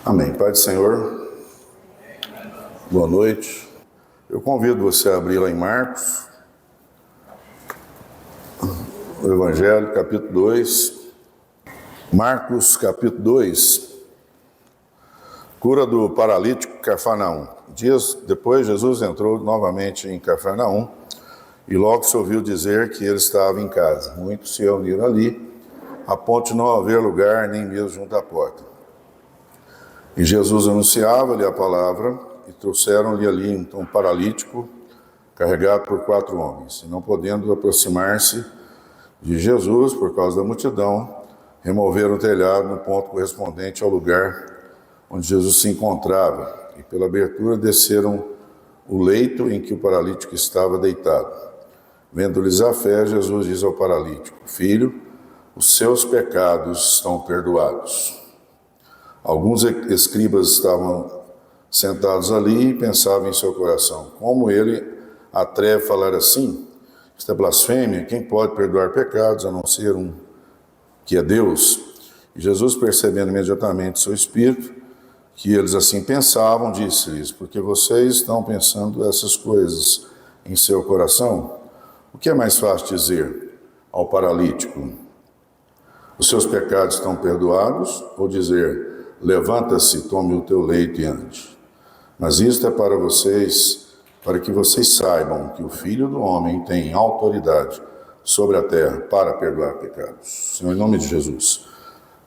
Amém. Pai do Senhor, boa noite. Eu convido você a abrir lá em Marcos, o Evangelho, capítulo 2. Marcos, capítulo 2. Cura do paralítico em Cafarnaum. Dias depois, Jesus entrou novamente em Cafarnaum e logo se ouviu dizer que ele estava em casa. Muitos se reuniram ali, a ponto de não haver lugar nem mesmo junto à porta. E Jesus anunciava-lhe a palavra e trouxeram-lhe ali então um paralítico carregado por 4 homens. E não podendo aproximar-se de Jesus por causa da multidão, removeram o telhado no ponto correspondente ao lugar onde Jesus se encontrava. E pela abertura desceram o leito em que o paralítico estava deitado. Vendo-lhes a fé, Jesus diz ao paralítico: Filho, os seus pecados estão perdoados. Alguns escribas estavam sentados ali e pensavam em seu coração: como ele atreve a falar assim? Isto é blasfêmia. Quem pode perdoar pecados a não ser um que é Deus? E Jesus, percebendo imediatamente seu espírito, que eles assim pensavam, disse-lhes: porque vocês estão pensando essas coisas em seu coração? O que é mais fácil dizer ao paralítico: os seus pecados estão perdoados? Ou dizer: levanta-se, tome o teu leito e ande? Mas isto é para vocês, para que vocês saibam que o Filho do Homem tem autoridade sobre a terra para perdoar pecados. Senhor, em nome de Jesus,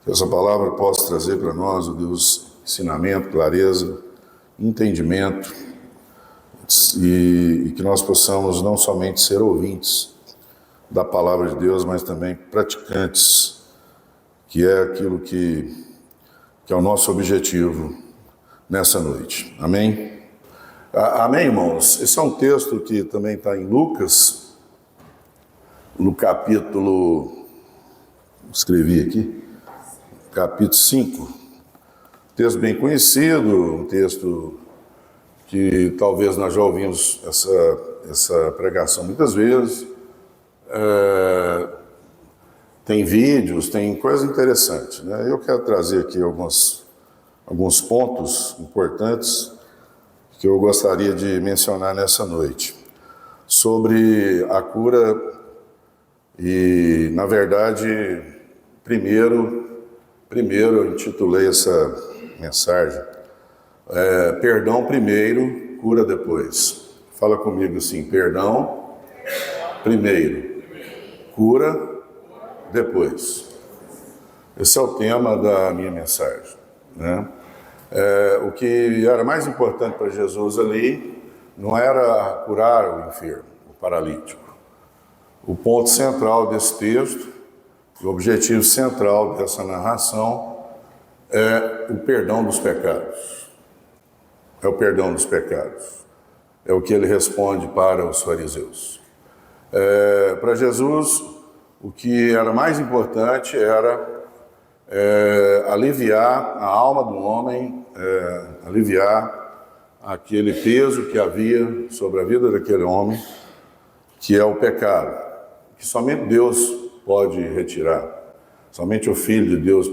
que essa palavra possa trazer para nós, ó Deus, ensinamento, clareza, entendimento, e que nós possamos não somente ser ouvintes da palavra de Deus, mas também praticantes, que é aquilo que é o nosso objetivo nessa noite. Amém? Amém, irmãos? Esse é um texto que também está em Lucas, no capítulo, escrevi aqui, capítulo 5. Texto bem conhecido, um texto que talvez nós já ouvimos essa pregação muitas vezes. Tem vídeos, tem coisas interessantes, né? Eu quero trazer aqui alguns pontos importantes que eu gostaria de mencionar nessa noite sobre a cura e, na verdade, primeiro eu intitulei essa mensagem Perdão primeiro, cura depois. Fala comigo assim: perdão primeiro, cura depois. Esse é o tema da minha mensagem, né? O que era mais importante para Jesus ali não era curar o enfermo, o paralítico. O ponto central desse texto, o objetivo central dessa narração é o perdão dos pecados. É o perdão dos pecados. É o que ele responde para os fariseus. Para Jesus, o que era mais importante era aliviar a alma do homem, aliviar aquele peso que havia sobre a vida daquele homem, que é o pecado, que somente Deus pode retirar, somente o Filho de Deus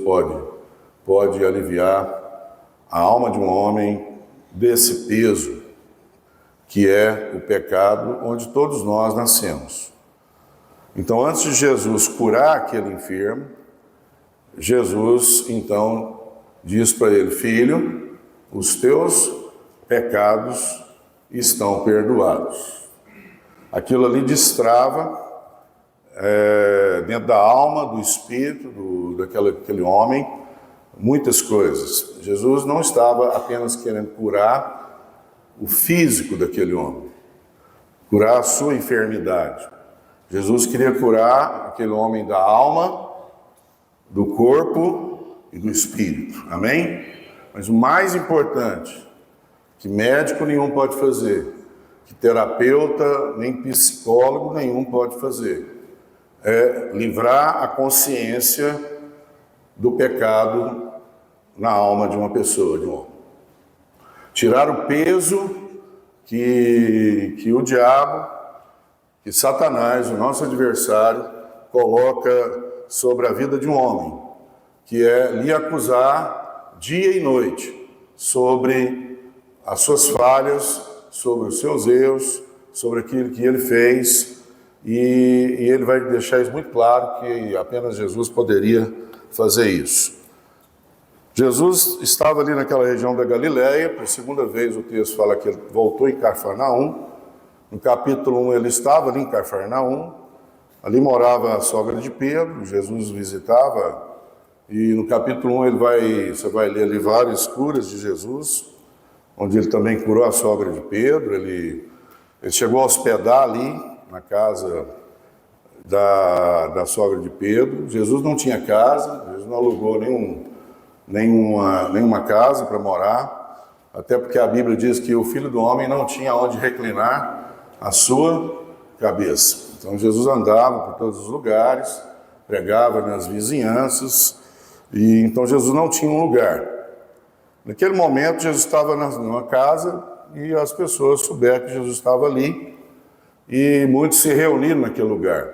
pode aliviar a alma de um homem desse peso que é o pecado, onde todos nós nascemos. Então, antes de Jesus curar aquele enfermo, Jesus, então, diz para ele: Filho, os teus pecados estão perdoados. Aquilo ali destrava dentro da alma, do espírito, daquele homem, muitas coisas. Jesus não estava apenas querendo curar o físico daquele homem, curar a sua enfermidade. Jesus queria curar aquele homem da alma, do corpo e do espírito. Amém? Mas o mais importante, que médico nenhum pode fazer, que terapeuta, nem psicólogo nenhum pode fazer, é livrar a consciência do pecado na alma de uma pessoa, de um homem. Tirar o peso que o diabo, que Satanás, o nosso adversário, coloca sobre a vida de um homem, que é lhe acusar dia e noite sobre as suas falhas, sobre os seus erros, sobre aquilo que ele fez, e ele vai deixar isso muito claro, que apenas Jesus poderia fazer isso. Jesus estava ali naquela região da Galileia, por segunda vez o texto fala que ele voltou em Cafarnaum. No capítulo 1 ele estava ali em Cafarnaum, ali morava a sogra de Pedro, Jesus visitava, e no capítulo 1 você vai ler ali várias curas de Jesus, onde ele também curou a sogra de Pedro. Ele chegou a hospedar ali na casa da sogra de Pedro. Jesus não tinha casa, Jesus não alugou nenhuma casa para morar, até porque a Bíblia diz que o Filho do Homem não tinha onde reclinar a sua cabeça. Então Jesus andava por todos os lugares, pregava nas vizinhanças, e então Jesus não tinha um lugar. Naquele momento Jesus estava numa casa e as pessoas souberam que Jesus estava ali, e muitos se reuniram naquele lugar.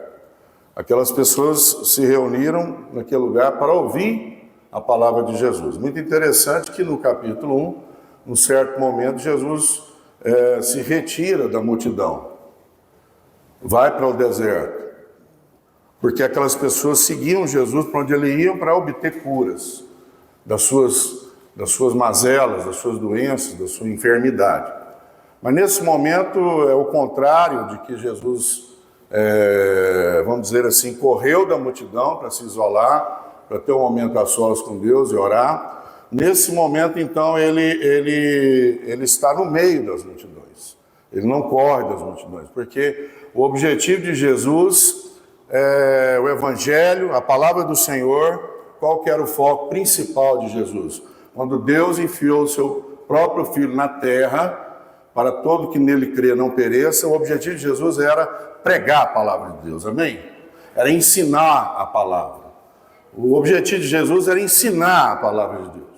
Aquelas pessoas se reuniram naquele lugar para ouvir a palavra de Jesus. Muito interessante que no capítulo 1, num certo momento, Jesus se retira da multidão, vai para o deserto, porque aquelas pessoas seguiam Jesus para onde ele ia para obter curas das suas mazelas, das suas doenças, da sua enfermidade. Mas nesse momento é o contrário de que Jesus, vamos dizer assim, correu da multidão para se isolar, para ter um momento a sós com Deus e orar. Nesse momento, então, ele está no meio das multidões. Ele não corre das multidões, porque o objetivo de Jesus é o Evangelho, a palavra do Senhor. Qual que era o foco principal de Jesus? Quando Deus enfiou o seu próprio Filho na terra, para todo que nele crê não pereça, o objetivo de Jesus era pregar a palavra de Deus, amém? Era ensinar a palavra. O objetivo de Jesus era ensinar a palavra de Deus.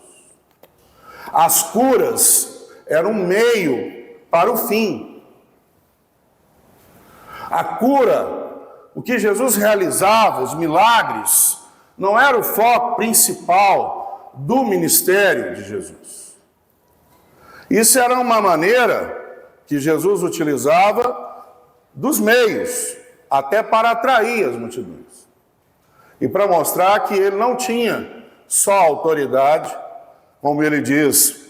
As curas eram um meio para o fim. A cura, o que Jesus realizava, os milagres, não era o foco principal do ministério de Jesus. Isso era uma maneira que Jesus utilizava dos meios, até para atrair as multidões. E para mostrar que ele não tinha só autoridade, como ele diz,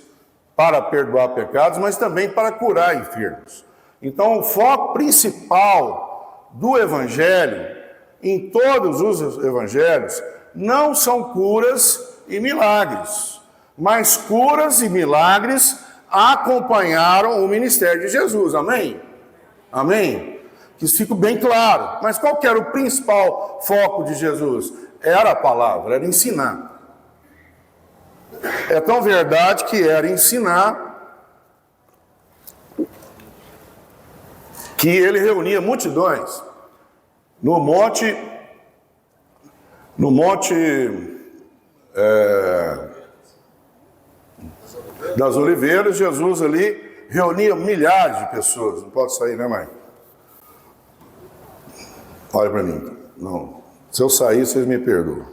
para perdoar pecados, mas também para curar enfermos. Então, o foco principal do Evangelho, em todos os evangelhos, não são curas e milagres, mas curas e milagres acompanharam o ministério de Jesus, amém? Amém? Que isso fique bem claro. Mas qual que era o principal foco de Jesus? Era a palavra, era ensinar. É tão verdade que era ensinar, que ele reunia multidões no monte das Oliveiras. Jesus ali reunia milhares de pessoas. Não pode sair, né, mãe? Olha para mim. Não. Se eu sair, vocês me perdoam.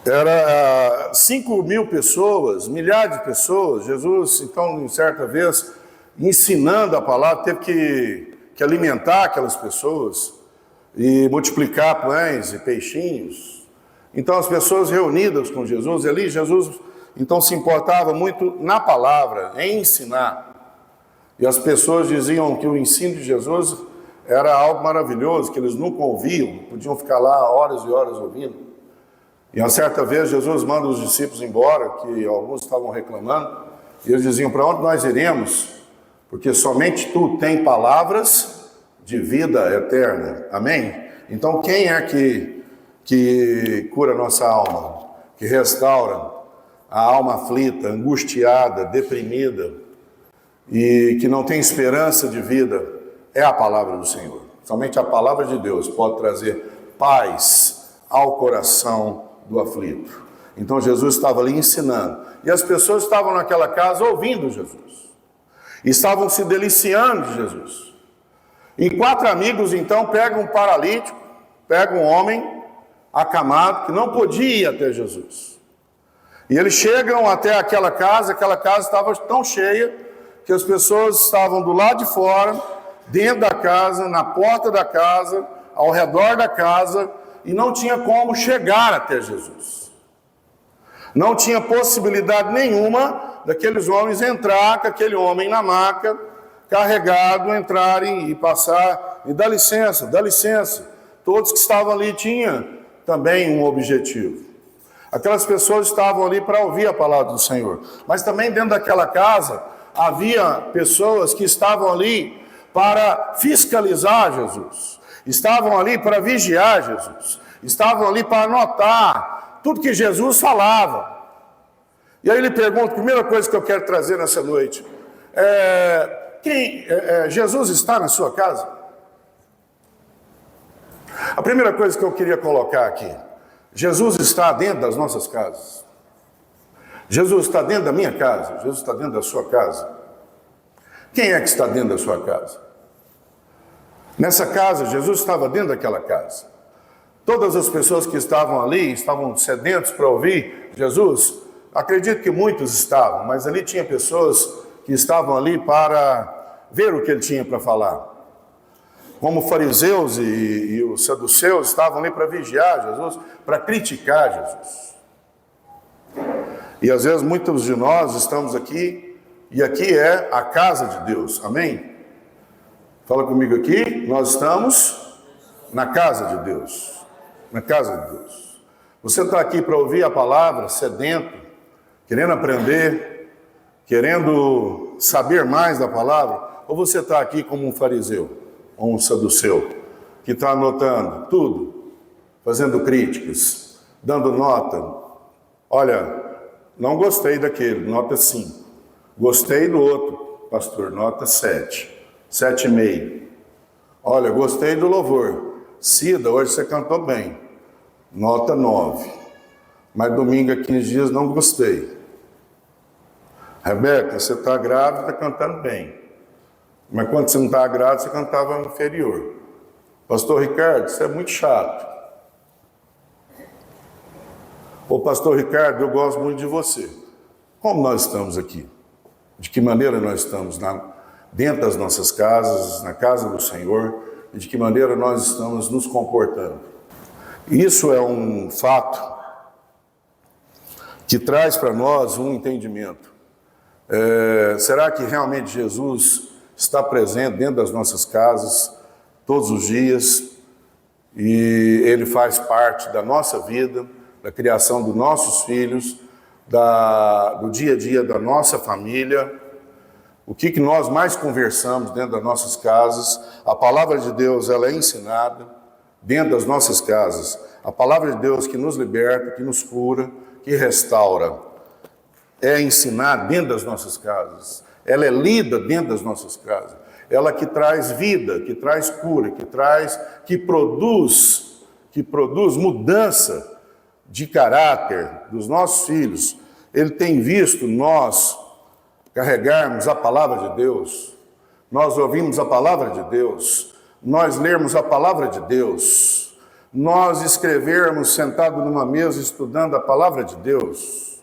Era 5.000 pessoas, milhares de pessoas. Jesus, então, certa vez, ensinando a palavra, teve que alimentar aquelas pessoas e multiplicar pães e peixinhos. Então, as pessoas reunidas com Jesus, ali Jesus, então, se importava muito na palavra, em ensinar. E as pessoas diziam que o ensino de Jesus era algo maravilhoso, que eles nunca ouviam, podiam ficar lá horas e horas ouvindo. E uma certa vez Jesus manda os discípulos embora, que alguns estavam reclamando, e eles diziam: para onde nós iremos? Porque somente tu tem palavras de vida eterna. Amém? Então quem é que cura a nossa alma? Que restaura a alma aflita, angustiada, deprimida, e que não tem esperança de vida? É a palavra do Senhor. Somente a palavra de Deus pode trazer paz ao coração do aflito. Então Jesus estava ali ensinando. E as pessoas estavam naquela casa ouvindo Jesus. Estavam se deliciando de Jesus. E 4 amigos então pegam um paralítico, pegam um homem acamado, que não podia ir até Jesus. E eles chegam até aquela casa estava tão cheia que as pessoas estavam do lado de fora, dentro da casa, na porta da casa, ao redor da casa, e não tinha como chegar até Jesus. Não tinha possibilidade nenhuma daqueles homens entrar, com aquele homem na maca, carregado, entrarem e passar, e dá licença. Todos que estavam ali tinham também um objetivo. Aquelas pessoas estavam ali para ouvir a palavra do Senhor. Mas também dentro daquela casa, havia pessoas que estavam ali para fiscalizar Jesus. Estavam ali para vigiar Jesus. Estavam ali para anotar tudo que Jesus falava. E aí ele pergunta, a primeira coisa que eu quero trazer nessa noite, Jesus está na sua casa? A primeira coisa que eu queria colocar aqui, Jesus está dentro das nossas casas. Jesus está dentro da minha casa. Jesus está dentro da sua casa. Quem é que está dentro da sua casa? Nessa casa, Jesus estava dentro daquela casa. Todas as pessoas que estavam ali, estavam sedentos para ouvir Jesus. Acredito que muitos estavam, mas ali tinha pessoas que estavam ali para ver o que ele tinha para falar. Como fariseus e os saduceus estavam ali para vigiar Jesus, para criticar Jesus. E às vezes muitos de nós estamos aqui, e aqui é a casa de Deus, amém? Fala comigo aqui, nós estamos na casa de Deus, na casa de Deus. Você está aqui para ouvir a palavra, sedento, querendo aprender, querendo saber mais da palavra, ou você está aqui como um fariseu? Ou um saduceu, que está anotando tudo, fazendo críticas, dando nota. Olha, não gostei daquele, nota 5. Gostei do outro, pastor, nota 7, 7,5. Olha, gostei do louvor. Cida, hoje você cantou bem, nota 9. Mas domingo a 15 dias não gostei. Rebeca, você está grávida, está cantando bem. Mas quando você não estava grávida, você cantava inferior. Pastor Ricardo, você é muito chato. Ô pastor Ricardo, eu gosto muito de você. Como nós estamos aqui? De que maneira nós estamos dentro das nossas casas, na casa do Senhor, e de que maneira nós estamos nos comportando? Isso é um fato que traz para nós um entendimento. Será que realmente Jesus está presente dentro das nossas casas todos os dias e Ele faz parte da nossa vida, da criação dos nossos filhos, do dia a dia da nossa família? O que nós mais conversamos dentro das nossas casas? A palavra de Deus, ela é ensinada dentro das nossas casas. A palavra de Deus que nos liberta, que nos cura, que restaura, é ensinada dentro das nossas casas. Ela é lida dentro das nossas casas. Ela que traz vida, que traz cura, que produz mudança de caráter dos nossos filhos. Ele tem visto nós carregarmos a palavra de Deus, nós ouvimos a palavra de Deus, nós lermos a palavra de Deus, nós escrevermos sentado numa mesa estudando a palavra de Deus.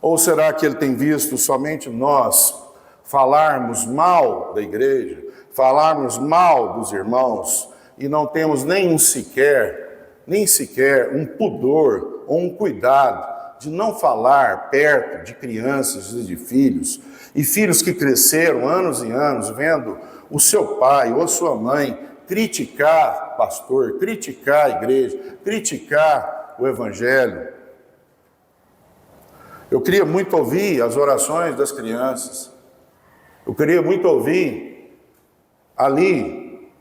Ou será que ele tem visto somente nós falarmos mal da igreja, falarmos mal dos irmãos, e não temos nem sequer um pudor ou um cuidado de não falar perto de crianças e de filhos, e filhos que cresceram anos e anos vendo o seu pai ou a sua mãe criticar pastor, criticar a igreja, criticar o evangelho. Eu queria muito ouvir as orações das crianças. Eu queria muito ouvir ali,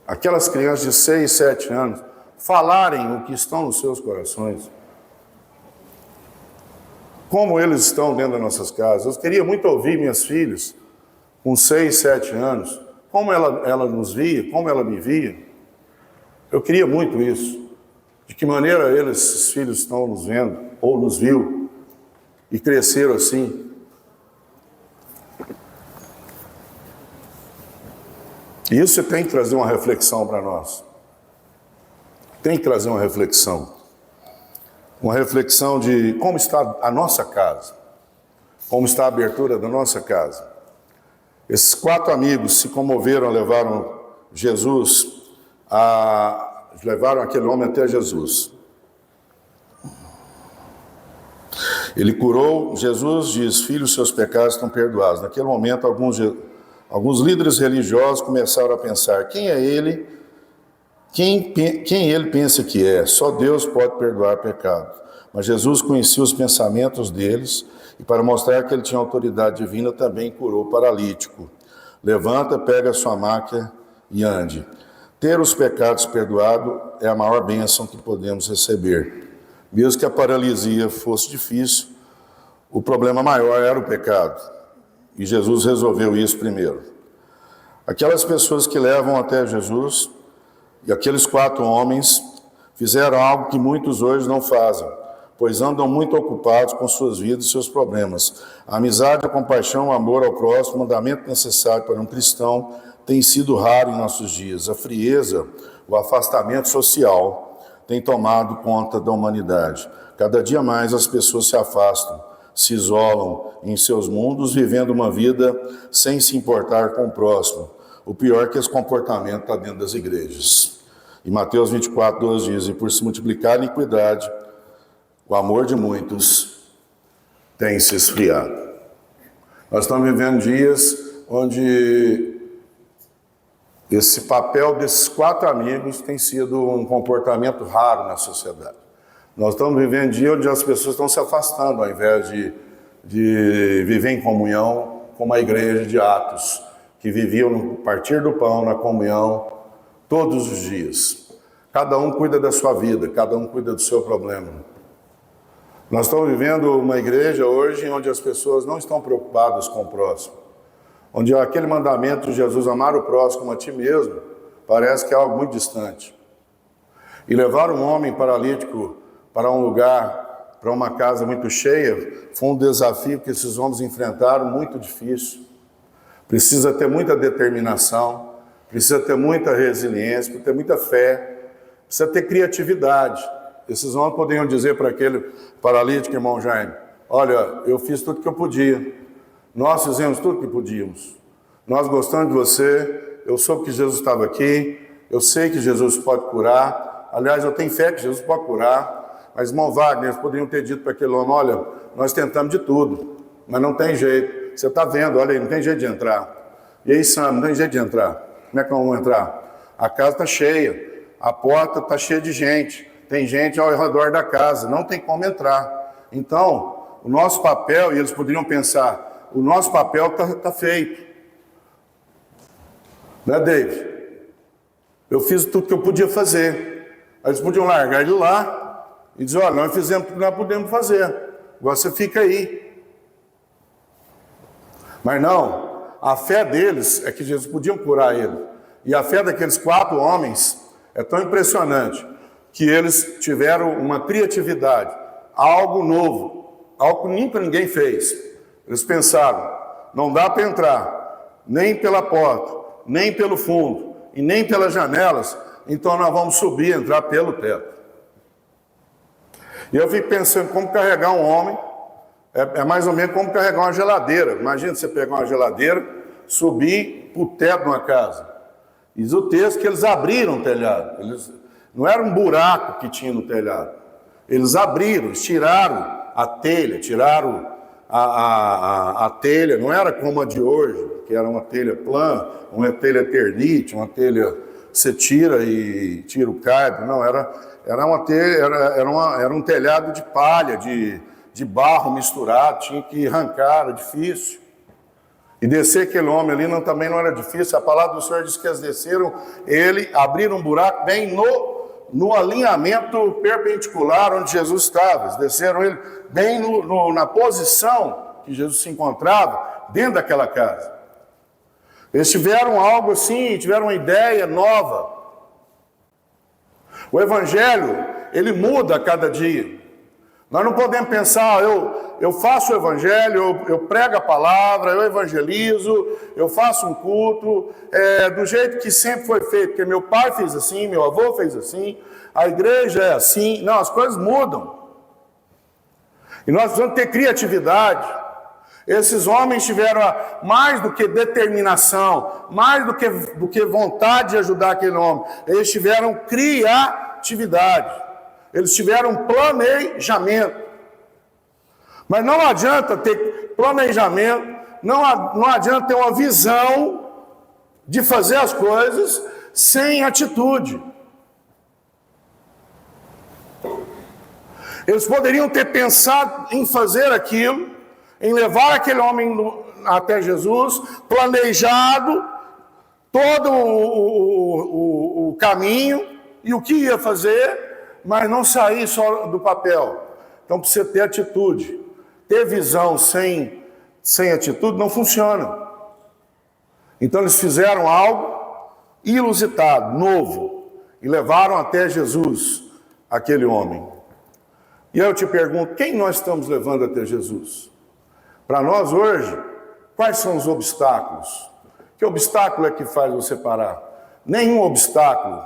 aquelas crianças de 6, 7 anos, falarem o que estão nos seus corações. Como eles estão dentro das nossas casas. Eu queria muito ouvir minhas filhas, com 6, 7 anos, como ela nos via, como ela me via. Eu queria muito isso. De que maneira esses filhos estão nos vendo, ou nos viu, e cresceram assim. E isso tem que trazer uma reflexão para nós. tem que trazer uma reflexão de como está a nossa casa, como está a abertura da nossa casa. Esses 4 amigos se comoveram, levaram aquele homem até Jesus. Ele curou, Jesus diz: filho, seus pecados estão perdoados. Naquele momento, alguns líderes religiosos começaram a pensar: quem é ele? Quem ele pensa que é? Só Deus pode perdoar pecado. Mas Jesus conhecia os pensamentos deles e, para mostrar que ele tinha autoridade divina, também curou o paralítico. Levanta, pega a sua maca e ande. Ter os pecados perdoados é a maior bênção que podemos receber. Mesmo que a paralisia fosse difícil, o problema maior era o pecado. E Jesus resolveu isso primeiro. Aquelas pessoas que levam até Jesus, e aqueles 4 homens, fizeram algo que muitos hoje não fazem, pois andam muito ocupados com suas vidas e seus problemas. A amizade, a compaixão, o amor ao próximo, mandamento necessário para um cristão, tem sido raro em nossos dias. A frieza, o afastamento social tem tomado conta da humanidade. Cada dia mais as pessoas se afastam, se isolam em seus mundos, vivendo uma vida sem se importar com o próximo. O pior é que esse comportamento está dentro das igrejas. E Mateus 24:12 diz: e por se multiplicar a iniquidade, o amor de muitos tem se esfriado. Nós estamos vivendo dias onde esse papel desses 4 amigos tem sido um comportamento raro na sociedade. Nós estamos vivendo dias onde as pessoas estão se afastando, ao invés de viver em comunhão, como a igreja de Atos, que viviam no partir do pão, na comunhão, todos os dias. Cada um cuida da sua vida, cada um cuida do seu problema. Nós estamos vivendo uma igreja hoje onde as pessoas não estão preocupadas com o próximo. Onde aquele mandamento de Jesus, amar o próximo como a ti mesmo, parece que é algo muito distante. E levar um homem paralítico para um lugar, para uma casa muito cheia, foi um desafio que esses homens enfrentaram, muito difícil. Precisa ter muita determinação, precisa ter muita resiliência, precisa ter muita fé, precisa ter criatividade. Esses homens poderiam dizer para aquele paralítico, irmão Jaime: olha, eu fiz tudo que eu podia. Nós fizemos tudo que podíamos. Nós gostamos de você, eu soube que Jesus estava aqui, eu sei que Jesus pode curar. Aliás, eu tenho fé que Jesus pode curar. Mas, irmão Wagner, eles poderiam ter dito para aquele homem: olha, nós tentamos de tudo, mas não tem jeito. Você está vendo, olha aí, não tem jeito de entrar. E aí, Sam, não tem jeito de entrar. Como é que vamos entrar? A casa está cheia, a porta está cheia de gente. Tem gente ao redor da casa, não tem como entrar. Então, o nosso papel, e eles poderiam pensar: o nosso papel está feito. Né, David? Eu fiz tudo que eu podia fazer. Aí eles podiam largar ele lá e dizer: olha, nós fizemos tudo que nós podemos fazer. Agora você fica aí. Mas não, a fé deles é que Jesus podia curar ele. E a fé daqueles 4 homens é tão impressionante que eles tiveram uma criatividade, algo novo, algo que nunca ninguém fez. Eles pensaram: não dá para entrar nem pela porta, nem pelo fundo e nem pelas janelas, então nós vamos subir, entrar pelo teto. E eu fico pensando como carregar um homem, é mais ou menos como carregar uma geladeira. Imagina você pegar uma geladeira, subir para o teto de uma casa. Diz o texto que eles abriram o telhado. Não era um buraco que tinha no telhado. Eles abriram, eles tiraram a telha, tiraram a telha. Não era como a de hoje, que era uma telha plana, uma telha eternite, uma telha que você tira e tira o caibro. Não, era uma telha, era um telhado de palha, de barro misturado, tinha que arrancar, era difícil. E descer aquele homem ali também não era difícil. A palavra do Senhor diz que eles desceram, abriram um buraco bem no alinhamento perpendicular onde Jesus estava. Eles desceram ele bem na posição que Jesus se encontrava, dentro daquela casa. Eles tiveram algo assim, tiveram uma ideia nova. O Evangelho, ele muda a cada dia. Nós não podemos pensar, eu faço o evangelho, eu prego a palavra, eu evangelizo, eu faço um culto, do jeito que sempre foi feito, porque meu pai fez assim, meu avô fez assim, a igreja é assim. Não, as coisas mudam. E nós precisamos ter criatividade. Esses homens tiveram mais do que determinação, mais do que vontade de ajudar aquele homem. Eles tiveram criatividade. Eles tiveram planejamento. Mas não adianta ter planejamento, não adianta ter uma visão de fazer as coisas sem atitude. Eles poderiam ter pensado em fazer aquilo, em levar aquele homem até Jesus, planejado todo o caminho e o que ia fazer, mas não sair só do papel. Então precisa ter atitude. Ter visão sem atitude não funciona. Então eles fizeram algo inusitado, novo, e levaram até Jesus aquele homem. E eu te pergunto, quem nós estamos levando até Jesus? Para nós hoje, quais são os obstáculos? Que obstáculo é que faz você parar? Nenhum obstáculo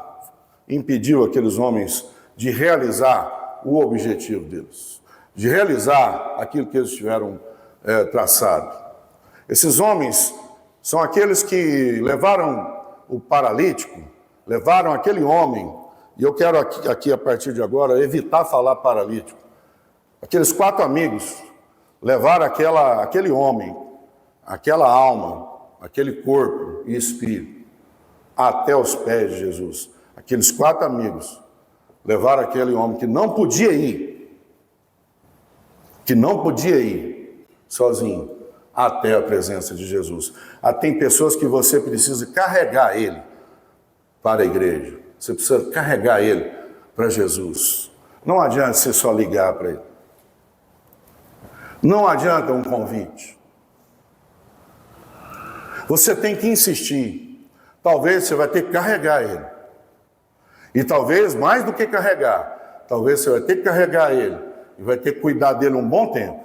impediu aqueles homens de realizar o objetivo deles, de realizar aquilo que eles tiveram traçado. Esses homens são aqueles que levaram o paralítico, levaram aquele homem, e eu quero aqui a partir de agora evitar falar paralítico. Aqueles 4 amigos levaram aquele homem, aquela alma, aquele corpo e espírito até os pés de Jesus. Aqueles 4 amigos levaram aquele homem que não podia ir sozinho até a presença de Jesus. Tem pessoas que você precisa carregar ele para a igreja. Você precisa carregar ele para Jesus. Não adianta você só ligar para ele. Não adianta um convite. Você tem que insistir. Talvez você vai ter que carregar ele. E talvez, mais do que carregar, talvez você vai ter que carregar ele e vai ter que cuidar dele um bom tempo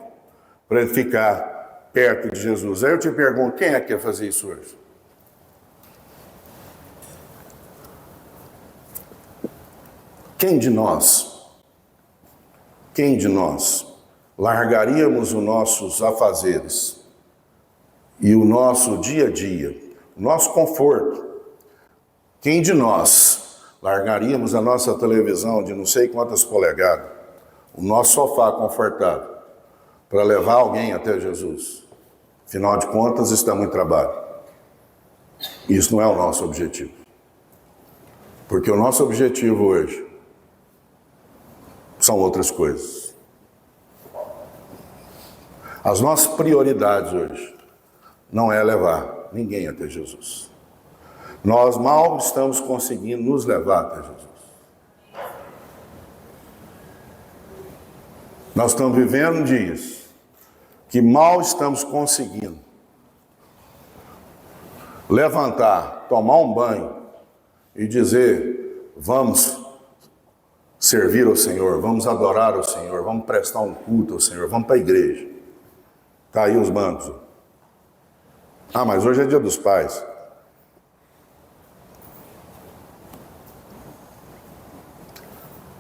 para ele ficar perto de Jesus. Aí eu te pergunto, quem é que quer fazer isso hoje? Quem de nós largaríamos os nossos afazeres e o nosso dia a dia, o nosso conforto? Quem de nós largaríamos a nossa televisão de não sei quantas polegadas, o nosso sofá confortável, para levar alguém até Jesus? Afinal de contas, isso dá muito trabalho. Isso não é o nosso objetivo. Porque o nosso objetivo hoje são outras coisas. As nossas prioridades hoje não é levar ninguém até Jesus. Nós mal estamos conseguindo nos levar até Jesus. Nós estamos vivendo dias que mal estamos conseguindo levantar, tomar um banho e dizer, vamos servir ao Senhor, vamos adorar ao Senhor, vamos prestar um culto ao Senhor, vamos para a igreja. Está aí os bancos. Mas hoje é dia dos pais.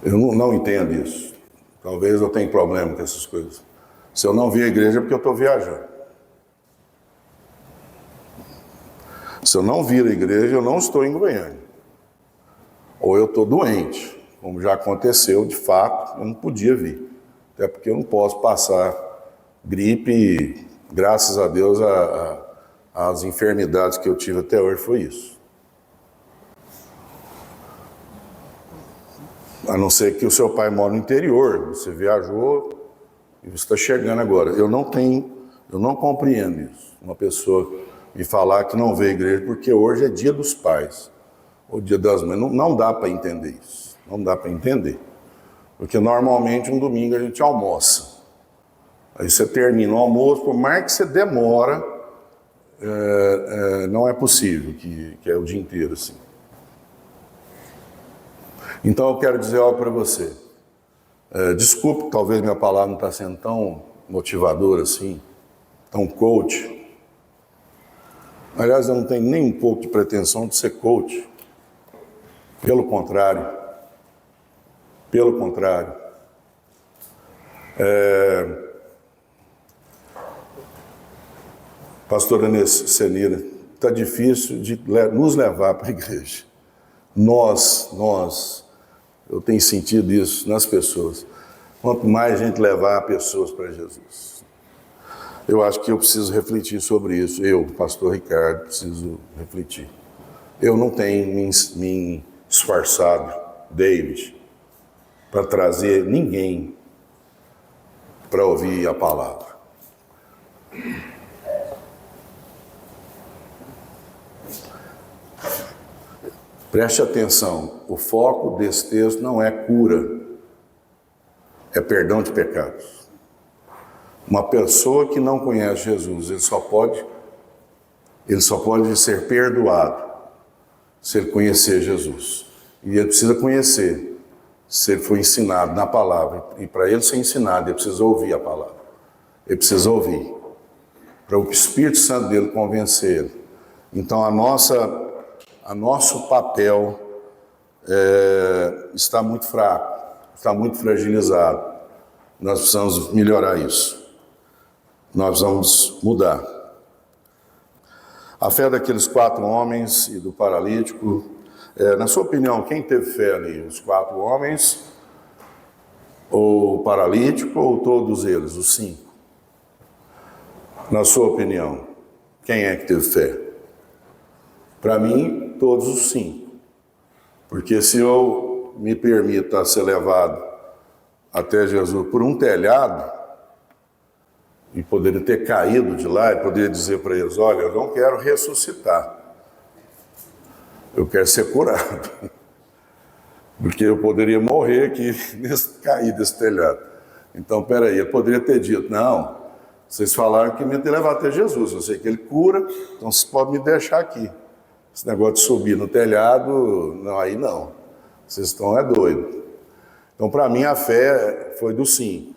Eu não entendo isso. Talvez eu tenha problema com essas coisas. Se eu não vir à igreja é porque eu estou viajando. Se eu não vir à igreja, eu não estou em Goiânia. Ou eu estou doente, como já aconteceu, de fato, eu não podia vir. Até porque eu não posso passar gripe e, graças a Deus, as enfermidades que eu tive até hoje foi isso. A não ser que o seu pai mora no interior, você viajou e você está chegando agora. Eu não compreendo isso. Uma pessoa me falar que não veio à igreja porque hoje é dia dos pais, ou dia das mães. Não dá para entender isso. Não dá para entender. Porque normalmente um domingo a gente almoça. Aí você termina o almoço, por mais que você demora, não é possível que é o dia inteiro assim. Então eu quero dizer algo para você. Desculpe, talvez minha palavra não está sendo tão motivadora assim, tão coach. Aliás, eu não tenho nem um pouco de pretensão de ser coach. Pelo contrário. Pelo contrário. Pastora Senira, está difícil de nos levar para a igreja. Eu tenho sentido isso nas pessoas. Quanto mais a gente levar pessoas para Jesus. Eu acho que eu preciso refletir sobre isso. Eu, pastor Ricardo, preciso refletir. Eu não tenho me esforçado, David, para trazer ninguém para ouvir a palavra. Preste atenção, o foco desse texto não é cura, é perdão de pecados. Uma pessoa que não conhece Jesus, ele só pode ser perdoado se ele conhecer Jesus. E ele precisa conhecer, se ele for ensinado na palavra. E para ele ser ensinado, ele precisa ouvir a palavra. Ele precisa ouvir, para o Espírito Santo dele convencer ele. Então, nosso papel está muito fraco, está muito fragilizado. Nós precisamos melhorar isso. Nós vamos mudar. A fé daqueles 4 homens e do paralítico, na sua opinião, quem teve fé ali? Os 4 homens, ou o paralítico, ou todos eles, os 5? Na sua opinião, quem é que teve fé? Para mim, todos os 5. Porque se eu me permito a ser levado até Jesus por um telhado, e poderia ter caído de lá, e poderia dizer para eles, olha, eu não quero ressuscitar. Eu quero ser curado. Porque eu poderia morrer aqui, cair desse telhado. Então, peraí, eu poderia ter dito, não, vocês falaram que me ter levado até Jesus, eu sei que ele cura, então vocês podem me deixar aqui. Esse negócio de subir no telhado, não, aí não. Vocês estão doidos. Então, para mim, a fé foi do 5.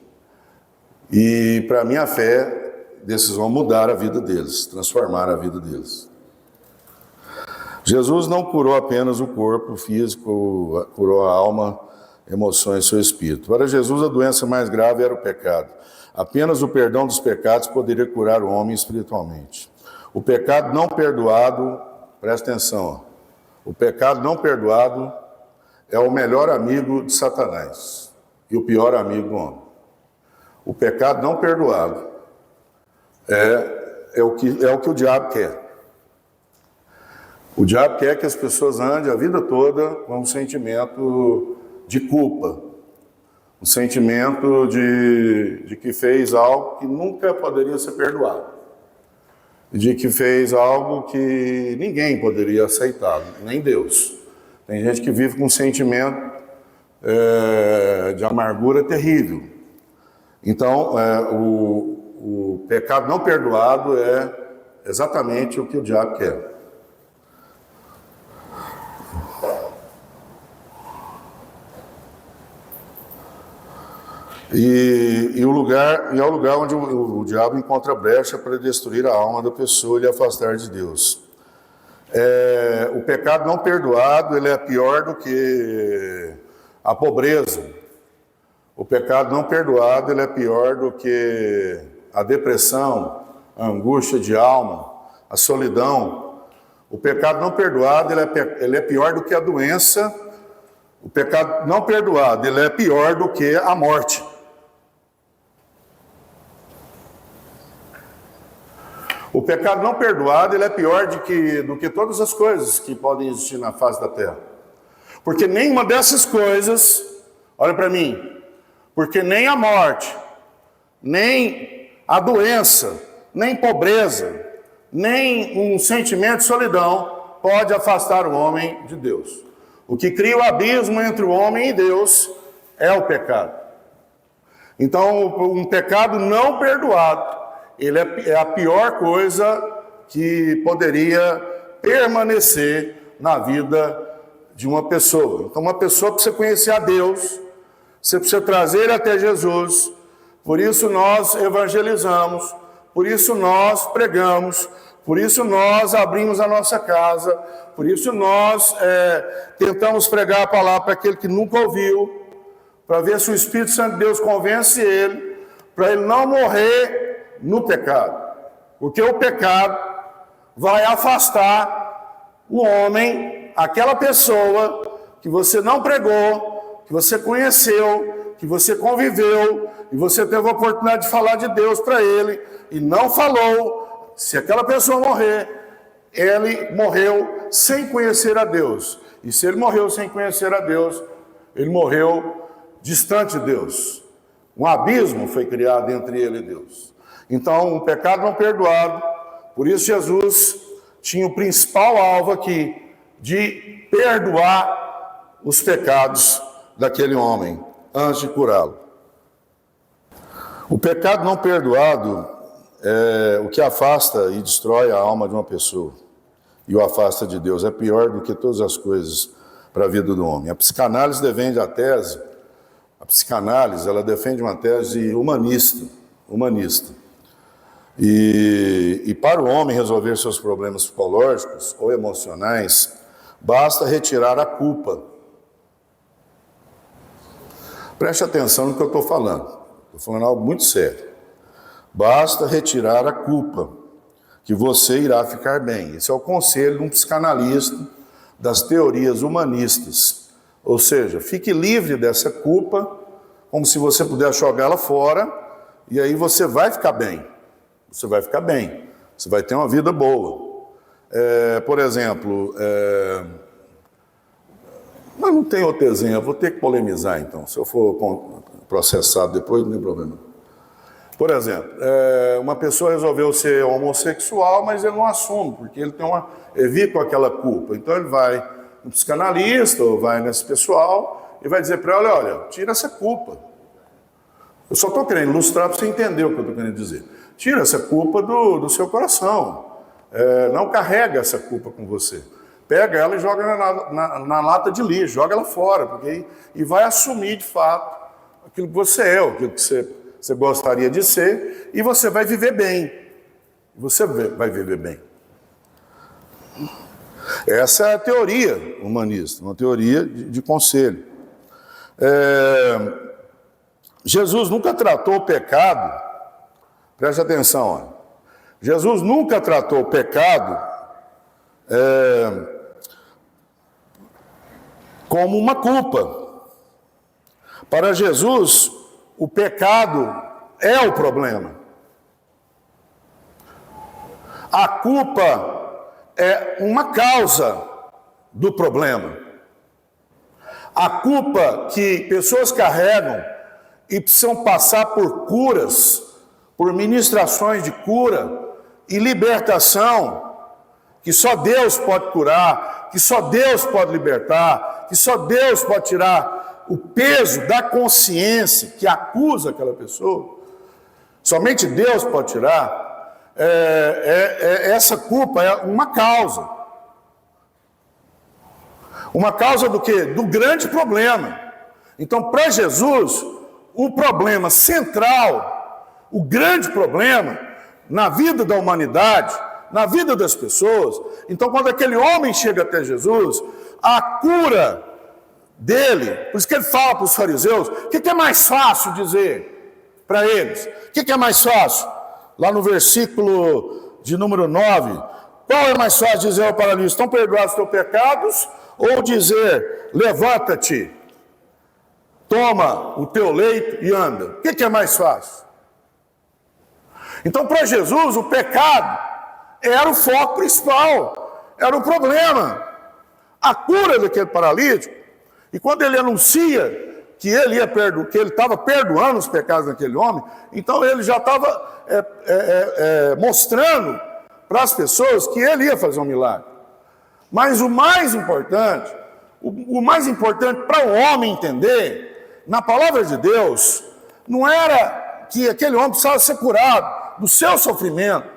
E para mim, a fé desses vão mudar a vida deles, transformar a vida deles. Jesus não curou apenas o corpo físico, curou a alma, emoções e seu espírito. Para Jesus, a doença mais grave era o pecado. Apenas o perdão dos pecados poderia curar o homem espiritualmente. O pecado não perdoado, presta atenção, o pecado não perdoado é o melhor amigo de Satanás e o pior amigo do homem. O pecado não perdoado é o que o diabo quer. O diabo quer que as pessoas andem a vida toda com um sentimento de culpa, um sentimento de que fez algo que nunca poderia ser perdoado, de que fez algo que ninguém poderia aceitar, nem Deus. Tem gente que vive com um sentimento de amargura terrível. Então, o pecado não perdoado é exatamente o que o diabo quer. E é o lugar onde o diabo encontra brecha para destruir a alma da pessoa e lhe afastar de Deus. O pecado não perdoado, ele é pior do que a pobreza. O pecado não perdoado, ele é pior do que a depressão, a angústia de alma, a solidão. O pecado não perdoado, ele é pior do que a doença. O pecado não perdoado, ele é pior do que a morte. O pecado não perdoado, ele é pior do que todas as coisas que podem existir na face da terra. Porque nenhuma dessas coisas, olha para mim, porque nem a morte, nem a doença, nem pobreza, nem um sentimento de solidão pode afastar o homem de Deus. O que cria o abismo entre o homem e Deus é o pecado. Então, um pecado não perdoado, ele é a pior coisa que poderia permanecer na vida de uma pessoa. Então, uma pessoa precisa conhecer a Deus, Você precisa trazer ele até Jesus. Por isso nós evangelizamos, por isso nós pregamos, por isso nós abrimos a nossa casa, por isso nós tentamos pregar a palavra para aquele que nunca ouviu, para ver se o Espírito Santo de Deus convence ele, para ele não morrer no pecado. Porque o pecado vai afastar o homem, aquela pessoa que você não pregou, que você conheceu, que você conviveu, e você teve a oportunidade de falar de Deus para ele, e não falou. Se aquela pessoa morrer, ele morreu sem conhecer a Deus. E se ele morreu sem conhecer a Deus, ele morreu distante de Deus. Um abismo foi criado entre ele e Deus. Então, um pecado não perdoado. Por isso Jesus tinha o principal alvo aqui, de perdoar os pecados daquele homem, antes de curá-lo. O pecado não perdoado é o que afasta e destrói a alma de uma pessoa e o afasta de Deus. É pior do que todas as coisas para a vida do homem. A psicanálise defende a tese, ela defende uma tese humanista. E para o homem resolver seus problemas psicológicos ou emocionais, basta retirar a culpa. Preste atenção no que eu estou falando. Estou falando algo muito sério. Basta retirar a culpa, que você irá ficar bem. Esse é o conselho de um psicanalista das teorias humanistas. Ou seja, fique livre dessa culpa, como se você pudesse jogá-la fora, e aí você vai ficar bem. Você vai ficar bem. Você vai ter uma vida boa. Por exemplo, mas não tem outro exemplo, vou ter que polemizar então. Se eu for processado depois, não tem problema. Por exemplo, uma pessoa resolveu ser homossexual, mas ele não assume, porque ele vive com aquela culpa. Então ele vai no psicanalista, ou vai nesse pessoal, e vai dizer para ela, olha, tira essa culpa. Eu só estou querendo ilustrar para você entender o que eu estou querendo dizer. Tira essa culpa do seu coração. Não carrega essa culpa com você. Pega ela e joga na lata de lixo, joga ela fora, e vai assumir de fato aquilo que você é, aquilo que você gostaria de ser, e você vai viver bem. Você vai viver bem. Essa é a teoria humanista, uma teoria de conselho. Jesus nunca tratou o pecado, preste atenção, ó. Jesus nunca tratou o pecado como uma culpa. Para Jesus, o pecado é o problema. A culpa é uma causa do problema. A culpa que pessoas carregam e precisam passar por curas, por ministrações de cura e libertação, que só Deus pode curar, que só Deus pode libertar, que só Deus pode tirar o peso da consciência que acusa aquela pessoa. Somente Deus pode tirar. Essa culpa é uma causa. Uma causa do quê? Do grande problema. Então, para Jesus, o problema central, o grande problema na vida da humanidade, na vida das pessoas. Então, quando aquele homem chega até Jesus, a cura dele, por isso que ele fala para os fariseus, o que é mais fácil dizer para eles? O que é mais fácil? Lá no versículo de número 9, qual é mais fácil dizer ao paralítico, estão perdoados os teus pecados? Ou dizer, levanta-te, toma o teu leito e anda? O que é mais fácil? Então, para Jesus, o pecado era o foco principal, era o problema. A cura daquele paralítico, e quando ele anuncia que ele estava perdoando os pecados daquele homem, então ele já estava mostrando para as pessoas que ele ia fazer um milagre. Mas o mais importante para o homem entender, na palavra de Deus, não era que aquele homem precisava ser curado do seu sofrimento,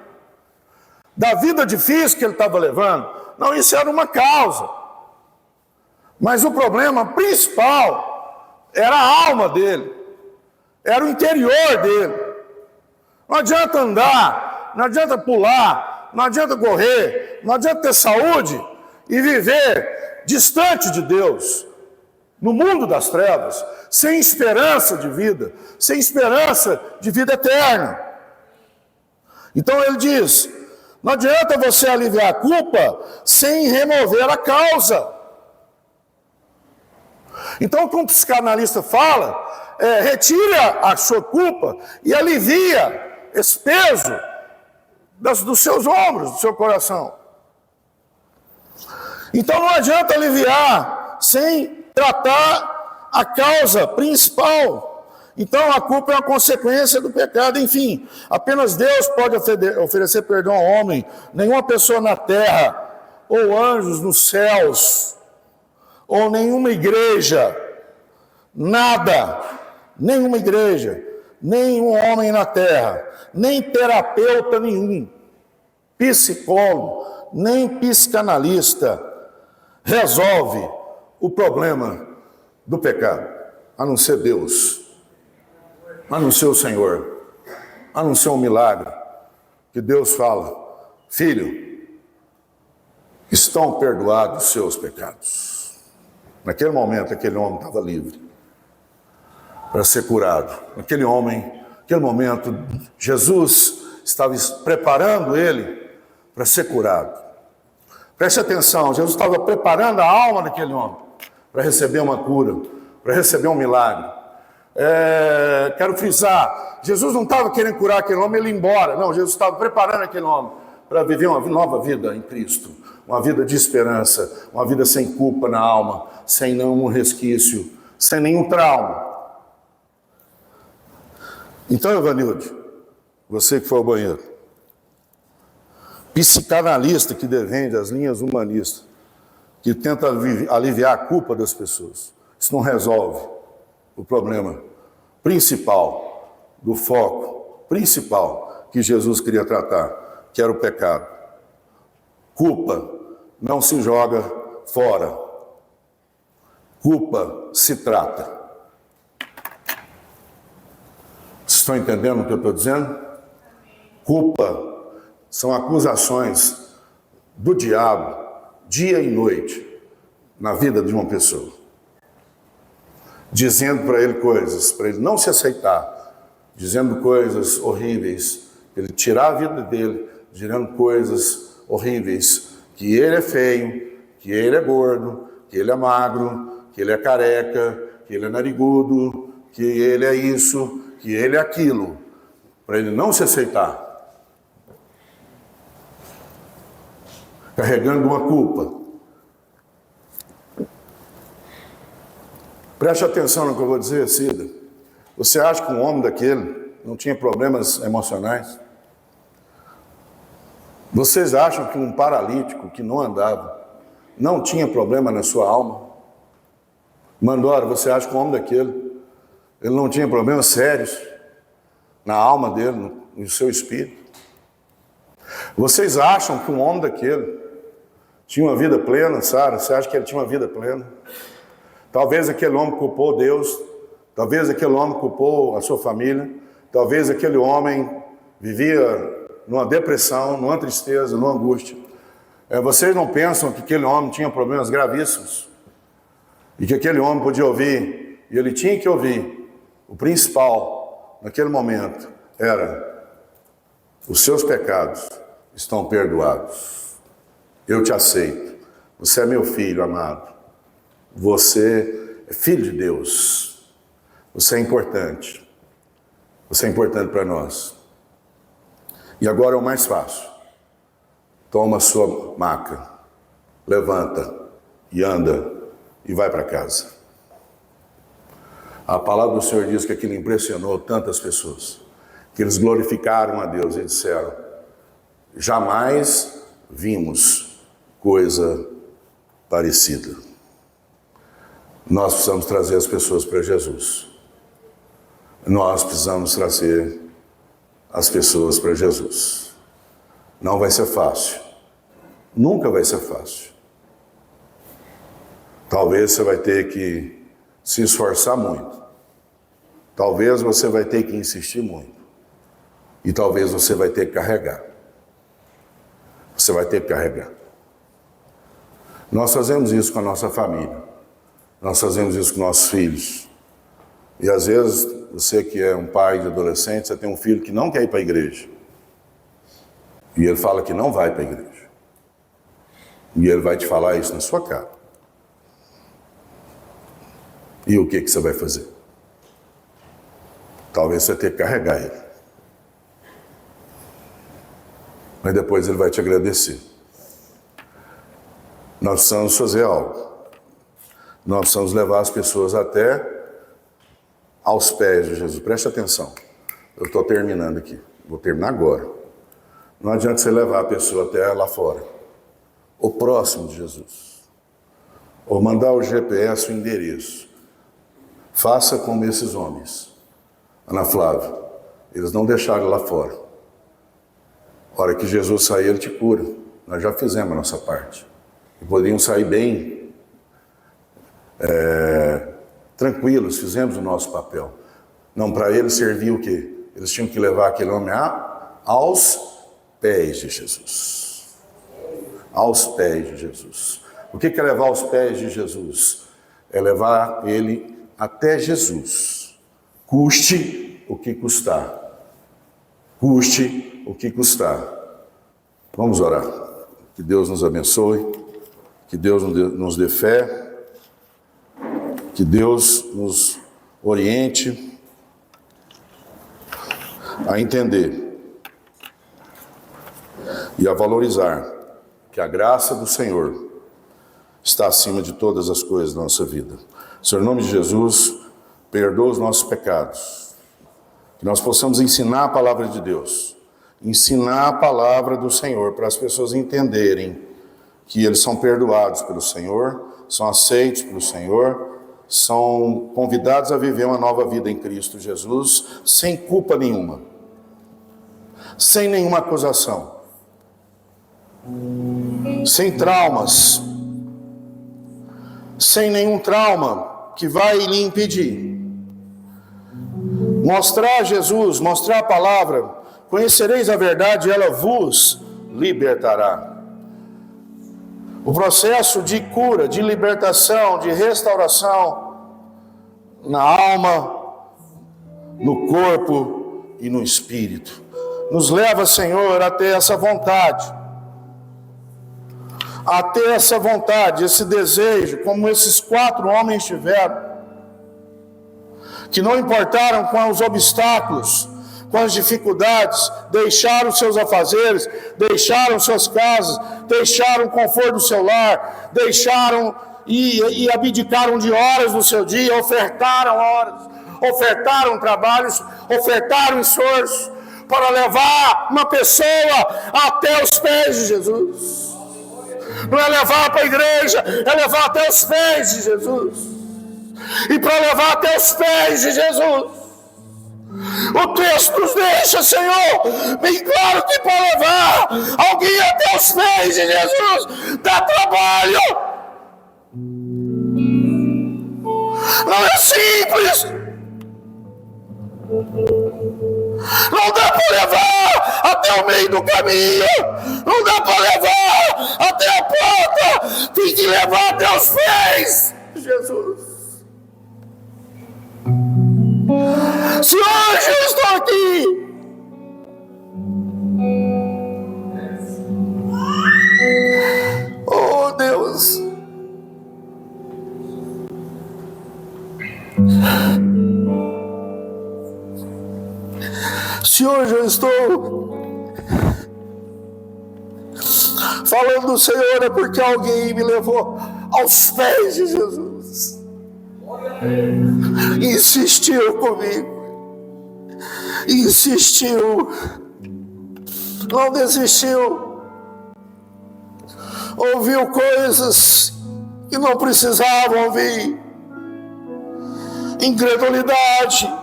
da vida difícil que ele estava levando. Não, isso era uma causa. Mas o problema principal era a alma dele, era o interior dele. Não adianta andar, não adianta pular, não adianta correr, não adianta ter saúde e viver distante de Deus, no mundo das trevas, sem esperança de vida, sem esperança de vida eterna. Então ele diz, não adianta você aliviar a culpa sem remover a causa. Então, como o psicanalista fala, retire a sua culpa e alivia esse peso dos seus ombros, do seu coração. Então não adianta aliviar sem tratar a causa principal. Então a culpa é uma consequência do pecado. Enfim, apenas Deus pode oferecer perdão ao homem. Nenhuma pessoa na terra, ou anjos nos céus, ou nenhuma igreja, nada, nenhuma igreja, nenhum homem na terra, nem terapeuta nenhum, psicólogo, nem psicanalista resolve o problema do pecado, a não ser Deus, a não ser o Senhor, a não ser um milagre, que Deus fala, filho, estão perdoados os seus pecados. Naquele momento, aquele homem estava livre para ser curado. Naquele momento, Jesus estava preparando ele para ser curado. Preste atenção, Jesus estava preparando a alma daquele homem para receber uma cura, para receber um milagre. Quero frisar, Jesus não estava querendo curar aquele homem e ele ir embora. Não, Jesus estava preparando aquele homem para viver uma nova vida em Cristo. Uma vida de esperança, uma vida sem culpa na alma, sem nenhum resquício, sem nenhum trauma. Então, Evanilde, você que foi ao banheiro, psicanalista que defende as linhas humanistas, que tenta aliviar a culpa das pessoas, isso não resolve o problema principal, do foco principal que Jesus queria tratar, que era o pecado. Culpa não se joga fora, culpa se trata. Vocês estão entendendo o que eu estou dizendo? Culpa são acusações do diabo, dia e noite, na vida de uma pessoa. Dizendo para ele coisas, para ele não se aceitar, dizendo coisas horríveis, ele tirar a vida dele, dizendo coisas horríveis, que ele é feio, que ele é gordo, que ele é magro, que ele é careca, que ele é narigudo, que ele é isso, que ele é aquilo, para ele não se aceitar. Carregando uma culpa. Preste atenção no que eu vou dizer, Cida. Você acha que um homem daquele não tinha problemas emocionais? Vocês acham que um paralítico que não andava não tinha problema na sua alma? Mandora, você acha que um homem daquele ele não tinha problemas sérios na alma dele, no seu espírito? Vocês acham que um homem daquele tinha uma vida plena, Sara? Você acha que ele tinha uma vida plena? Talvez aquele homem culpou Deus, talvez aquele homem culpou a sua família, talvez aquele homem vivia numa depressão, numa tristeza, numa angústia. Vocês não pensam que aquele homem tinha problemas gravíssimos? E que aquele homem podia ouvir, e ele tinha que ouvir, o principal naquele momento era: os seus pecados estão perdoados. Eu te aceito. Você é meu filho amado. Você é filho de Deus. Você é importante. Você é importante para nós. E agora é o mais fácil. Toma a sua maca, levanta e anda e vai para casa. A palavra do Senhor diz que aquilo impressionou tantas pessoas, que eles glorificaram a Deus e disseram: jamais vimos coisa parecida. Nós precisamos trazer as pessoas para Jesus. Nós precisamos trazer as pessoas para Jesus. Não vai ser fácil. Nunca vai ser fácil. Talvez você vai ter que se esforçar muito. Talvez você vai ter que insistir muito. E talvez você vai ter que carregar. Você vai ter que carregar. Nós fazemos isso com a nossa família. Nós fazemos isso com nossos filhos. E às vezes, você que é um pai de adolescente, você tem um filho que não quer ir para a igreja. E ele fala que não vai para a igreja. E ele vai te falar isso na sua cara. E o que você vai fazer? Talvez você tenha que carregar ele. Mas depois ele vai te agradecer. Nós precisamos fazer algo. Nós precisamos levar as pessoas até aos pés de Jesus. Preste atenção. Eu estou terminando aqui. Vou terminar agora. Não adianta você levar a pessoa até lá fora. O próximo de Jesus. Ou mandar o GPS, o endereço. Faça como esses homens. Ana Flávia, eles não deixaram lá fora. A hora que Jesus sair, ele te cura. Nós já fizemos a nossa parte. E poderiam sair bem tranquilos, fizemos o nosso papel. Não, para eles servia o quê? Eles tinham que levar aquele homem aos pés de Jesus. Aos pés de Jesus. O que é levar aos pés de Jesus? É levar ele até Jesus. Custe o que custar. Custe o que custar. Vamos orar. Que Deus nos abençoe. Que Deus nos dê fé. Que Deus nos oriente a entender e a valorizar que a graça do Senhor está acima de todas as coisas da nossa vida. Senhor, em nome de Jesus, perdoa os nossos pecados. Que nós possamos ensinar a palavra de Deus, ensinar a palavra do Senhor para as pessoas entenderem que eles são perdoados pelo Senhor, são aceitos pelo Senhor, são convidados a viver uma nova vida em Cristo Jesus, sem culpa nenhuma, sem nenhuma acusação, sem traumas, sem nenhum trauma que vai lhe impedir. Mostrar Jesus, mostrar a palavra, conhecereis a verdade e ela vos libertará. O processo de cura, de libertação, de restauração na alma, no corpo e no espírito. Nos leva, Senhor, a ter essa vontade. A ter essa vontade, esse desejo, como esses 4 homens tiveram. Que não importaram com os obstáculos, com as dificuldades, deixaram seus afazeres, deixaram suas casas, deixaram o conforto do seu lar, deixaram e abdicaram de horas do seu dia, ofertaram horas, ofertaram trabalhos, ofertaram esforço para levar uma pessoa até os pés de Jesus. Não é levar para a igreja, é levar até os pés de Jesus. E para levar até os pés de Jesus, o texto nos deixa, Senhor, bem claro que para levar alguém até os pés de Jesus dá trabalho. Não é simples. Não dá para levar até o meio do caminho. Não dá para levar até a porta. Tem que levar até os pés de Jesus. Se hoje eu estou aqui, oh Deus, se hoje eu estou falando do Senhor, é porque alguém me levou aos pés de Jesus. Insistiu comigo, insistiu, não desistiu, ouviu coisas que não precisavam ouvir, incredulidade,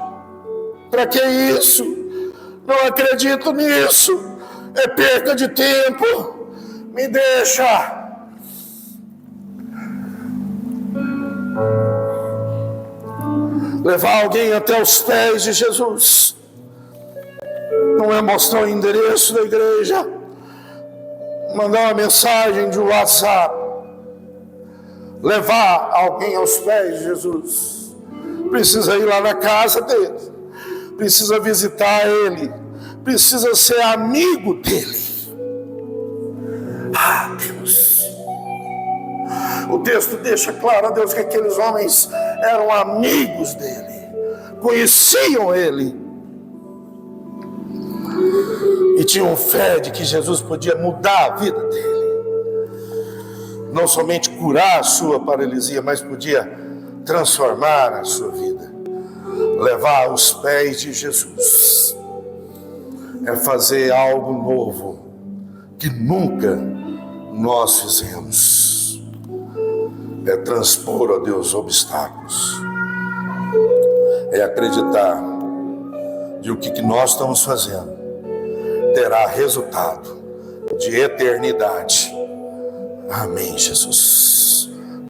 para que isso? Não acredito nisso, é perca de tempo, me deixa. Levar alguém até os pés de Jesus não é mostrar o endereço da igreja, mandar uma mensagem de WhatsApp. Levar alguém aos pés de Jesus precisa ir lá na casa dele, precisa visitar ele, precisa ser amigo dele. Ah, Deus, o texto deixa claro a Deus que aqueles homens eram amigos dele, conheciam ele e tinham fé de que Jesus podia mudar a vida dele. Não somente curar a sua paralisia, mas podia transformar a sua vida. Levar aos pés de Jesus é fazer algo novo que nunca nós fizemos. É transpor, ó Deus, obstáculos. É acreditar de o que nós estamos fazendo terá resultado de eternidade. Amém, Jesus.